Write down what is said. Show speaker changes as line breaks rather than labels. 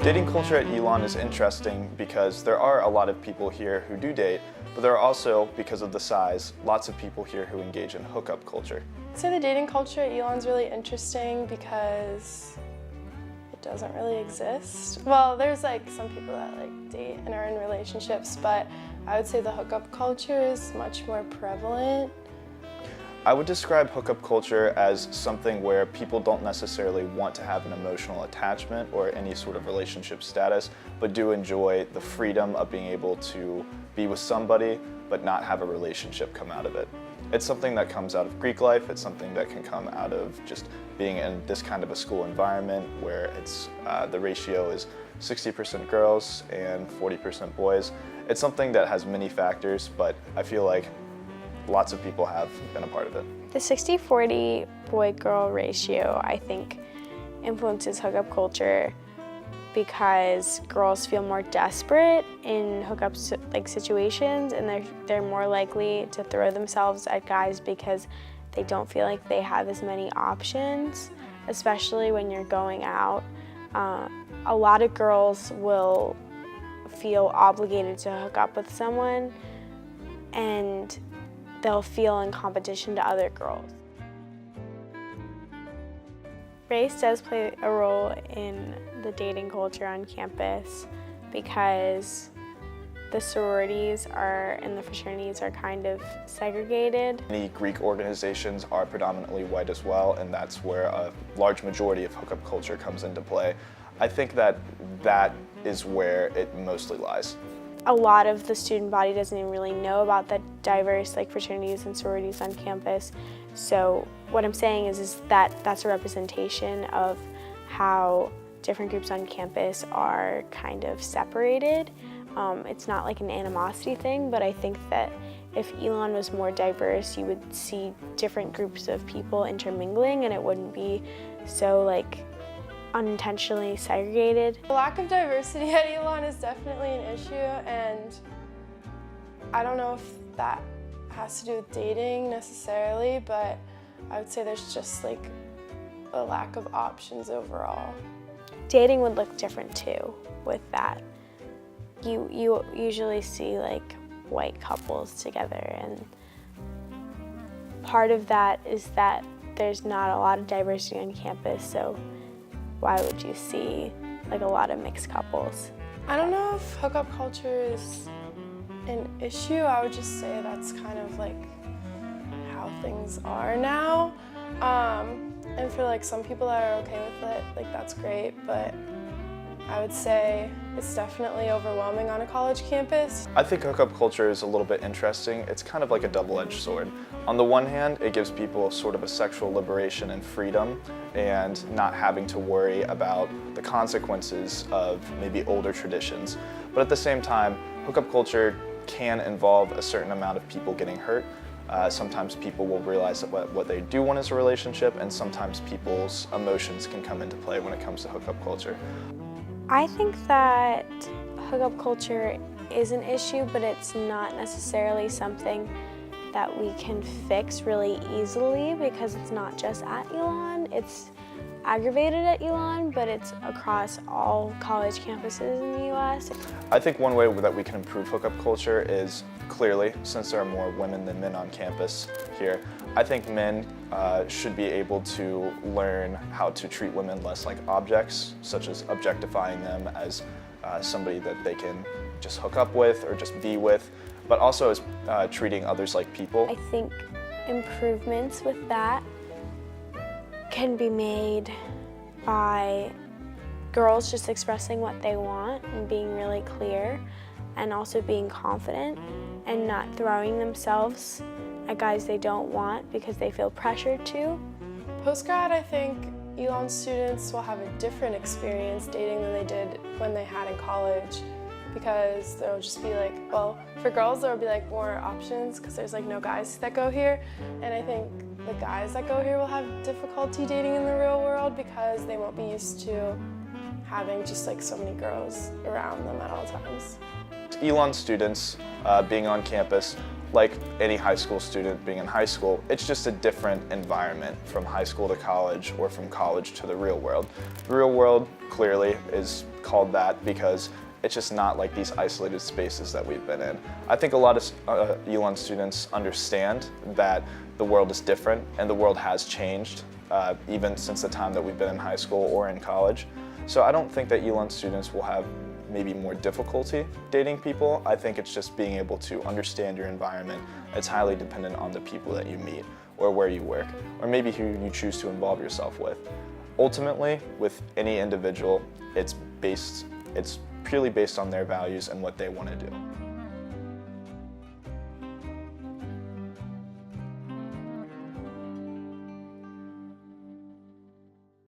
Dating culture at Elon is interesting because there are a lot of people here who do date, but there are also, because of the size, lots of people here who engage in hookup culture.
I'd say the dating culture at Elon's really interesting because it doesn't really exist. Well, there's like some people that like date and are in relationships, but I would say the hookup culture is much more prevalent.
I would describe hookup culture as something where people don't necessarily want to have an emotional attachment or any sort of relationship status, but do enjoy the freedom of being able to be with somebody but not have a relationship come out of it. It's something that comes out of Greek life. It's something that can come out of just being in this kind of a school environment where it's the ratio is 60% girls and 40% boys. It's something that has many factors, but I feel like lots of people have been a part of it.
The 60-40 boy-girl ratio, I think, influences hookup culture because girls feel more desperate in hookup situations, and they're more likely to throw themselves at guys because they don't feel like they have as many options, especially when you're going out. A lot of girls will feel obligated to hook up with someone, and they'll feel in competition to other girls. Race does play a role in the dating culture on campus because the sororities and the fraternities are kind of segregated.
Many Greek organizations are predominantly white as well, and that's where a large majority of hookup culture comes into play. I think that is where it mostly lies.
A lot of the student body doesn't even really know about the diverse fraternities and sororities on campus. So what I'm saying is that that's a representation of how different groups on campus are kind of separated. It's not like an animosity thing, but I think that if Elon was more diverse, you would see different groups of people intermingling, and it wouldn't be so unintentionally segregated.
The lack of diversity at Elon is definitely an issue, and I don't know if that has to do with dating necessarily, but I would say there's just a lack of options overall.
Dating would look different too with that. You usually see white couples together, and part of that is that there's not a lot of diversity on campus, so why would you see a lot of mixed couples?
I don't know if hookup culture is an issue. I would just say that's kind of how things are now. And for some people that are okay with it, that's great, but I would say it's definitely overwhelming on a college campus.
I think hookup culture is a little bit interesting. It's kind of like a double-edged sword. On the one hand, it gives people sort of a sexual liberation and freedom and not having to worry about the consequences of maybe older traditions. But at the same time, hookup culture can involve a certain amount of people getting hurt. Sometimes people will realize that what they do want is a relationship, and sometimes people's emotions can come into play when it comes to hookup culture.
I think that hookup culture is an issue, but it's not necessarily something that we can fix really easily because it's not just at Elon. It's aggravated at Elon, but it's across all college campuses in the U.S.
I think one way that we can improve hookup culture is clearly, since there are more women than men on campus here, I think men should be able to learn how to treat women less like objects, such as objectifying them as somebody that they can just hook up with or just be with, but also as treating others like people.
I think improvements with that can be made by girls just expressing what they want and being really clear, and also being confident and not throwing themselves at guys they don't want because they feel pressured to.
Post-grad, I think Elon students will have a different experience dating than they did when they had in college, because there'll just be for girls there'll be more options because there's no guys that go here, and I think the guys that go here will have difficulty dating in the real world because they won't be used to having just so many girls around them at all times.
Elon students being on campus like any high school student being in high school, it's just a different environment from high school to college or from college to the real world. The real world clearly is called that because it's just not like these isolated spaces that we've been in. I think a lot of Elon students understand that the world is different and the world has changed even since the time that we've been in high school or in college. So I don't think that Elon students will have maybe more difficulty dating people. I think it's just being able to understand your environment. It's highly dependent on the people that you meet or where you work or maybe who you choose to involve yourself with. Ultimately, with any individual, it's purely based on their values and what they want to do.